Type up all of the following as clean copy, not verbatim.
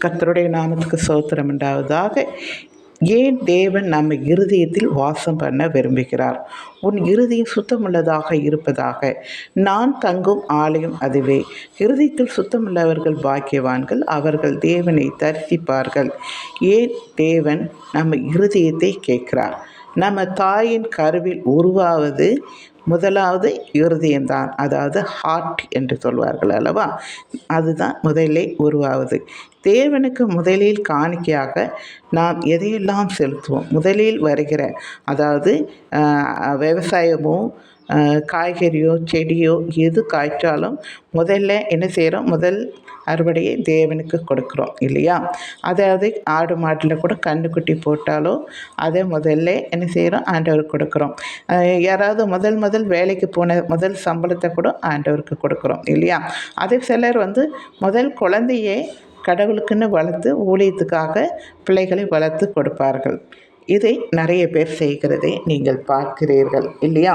கர்த்தருடைய நாமத்துக்கு ஸ்தோத்திரம் உண்டாவதாக. ஏன் தேவன் நம்ம இருதயத்தில் வாசம் பண்ண விரும்புகிறார்? உன் இருதயம் சுத்தமுள்ளதாக இருப்பதாக. நான் தங்கும் ஆலயம் அதுவே. இருதயத்தில் சுத்தமுள்ளவர்கள் பாக்கியவான்கள், அவர்கள் தேவனை தரிசிப்பார்கள். ஏன் தேவன் நம்ம இருதயத்தை கேட்கிறார்? நம்ம தாயின் கருவில் உருவாவது முதலாவது இருதயம்தான், அதாவது ஹார்ட் என்று சொல்வார்கள் அல்லவா? அதுதான் முதலிலே உருவாவது. தேவனுக்கு முதலில் காணிக்கையாக நாம் எதையெல்லாம் செலுத்துவோம்? முதலில் வருகிற, அதாவது விவசாயமோ காய்கறியோ செடியோ எது காய்ச்சாலும் முதல்ல என்ன செய்கிறோம்? முதல் அறுவடையை தேவனுக்கு கொடுக்குறோம் இல்லையா? அதாவது ஆடு மாட்டில் கூட கன்றுக்குட்டி போட்டாலோ அதை முதல்ல என்ன செய்கிறோம்? ஆண்டவருக்கு கொடுக்குறோம். யாராவது முதல் வேலைக்கு போன முதல் சம்பளத்தை கூட ஆண்டவருக்கு கொடுக்குறோம் இல்லையா? அதே சிலர் முதல் குழந்தையே கடவுளுக்குன்னு வளர்த்து ஊழியத்துக்காக பிள்ளைகளை வளர்த்து கொடுப்பார்கள். இதை நிறைய பேர் செய்கிறதை நீங்கள் பார்க்கிறீர்கள் இல்லையா?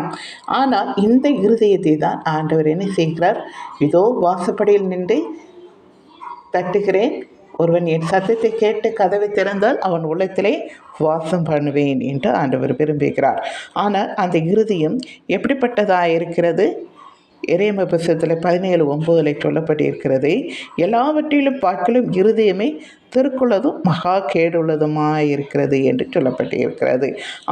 ஆனால் இந்த இருதயத்தை தான் ஆண்டவர் என்ன செய்கிறார்? இதோ வாசப்படியில் நின்று தட்டுகிறேன், ஒருவன் என் சத்தத்தை கேட்டு கதவை திறந்தால் அவன் உள்ளத்திலே வாசம் பண்ணுவேன் என்று ஆண்டவர் விரும்புகிறார். ஆனால் அந்த இருதயம் எப்படிப்பட்டதாக இருக்கிறது? எரேமியா புத்தகத்தில் 17:9 சொல்லப்பட்டிருக்கிறது, எல்லாவற்றிலும் பார்க்கலும் இருதயமே திருக்குள்ளதும் மகா கேடுள்ளதுமாயிருக்கிறது என்று சொல்லப்பட்டிருக்கிறது.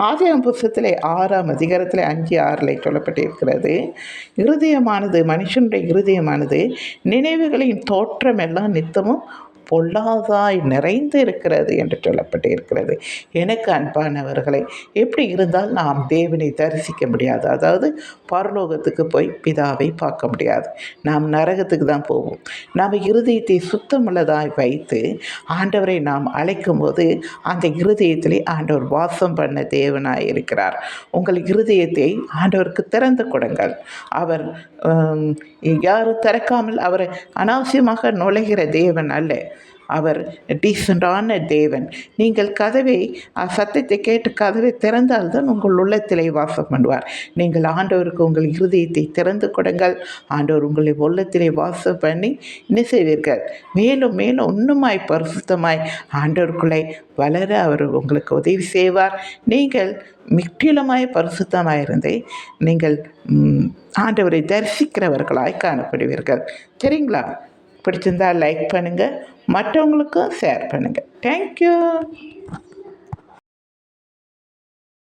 ஆதியாகமம் புத்தகத்தில் 6ஆம் அதிகாரத்தில் 5:6 சொல்லப்பட்டிருக்கிறது, இருதயமானது, மனுஷனுடைய இருதயமானது நினைவுகளின் தோற்றமெல்லாம் நித்தமும் பொல்லாதாய் நிறைந்து இருக்கிறது என்று சொல்லப்பட்டிருக்கிறது. எனக்கு அன்பானவர்களை, எப்படி இருந்தால் நாம் தேவனை தரிசிக்க முடியாது? அதாவது பரலோகத்துக்கு போய் பிதாவை பார்க்க முடியாது, நாம் நரகத்துக்கு தான் போவோம். நாம் இருதயத்தை சுத்தமுள்ளதாய் வைத்து ஆண்டவரை நாம் அழைக்கும் போது அந்த இருதயத்திலே ஆண்டவர் வாசம் பண்ண தேவனாய் இருக்கிறார். உங்கள் இருதயத்தை ஆண்டவருக்கு திறந்து கொடுங்கள். அவர் யாரும் திறக்காமல் அவரை அனாவசியமாக நுழைகிற தேவன் அல்ல. அவர் டீசெண்டான தேவன். நீங்கள் சத்தத்தை கேட்டு கதவை திறந்தால்தான் உங்கள் உள்ளத்திலே வாசம் பண்ணுவார். நீங்கள் ஆண்டவருக்கு உங்கள் இருதயத்தை திறந்து கொடுங்கள். ஆண்டவர் உங்களை உள்ளத்திலே வாசம் பண்ணி என்ன செய்வீர்கள்? மேலும் மேலும் இன்னுமாய் பரிசுத்தமாய் ஆண்டவருக்குள்ளே வளர அவர் உங்களுக்கு உதவி செய்வார். நீங்கள் முற்றிலுமாய் பரிசுத்தமாயிருந்து நீங்கள் ஆண்டவரை தரிசிக்கிறவர்களாய் காணப்படுவீர்கள். சரிங்களா? பிடிச்சிருந்தால் லைக் பண்ணுங்கள், மற்றவங்களுக்கும் ஷேர் பண்ணுங்கள். தேங்க்யூ.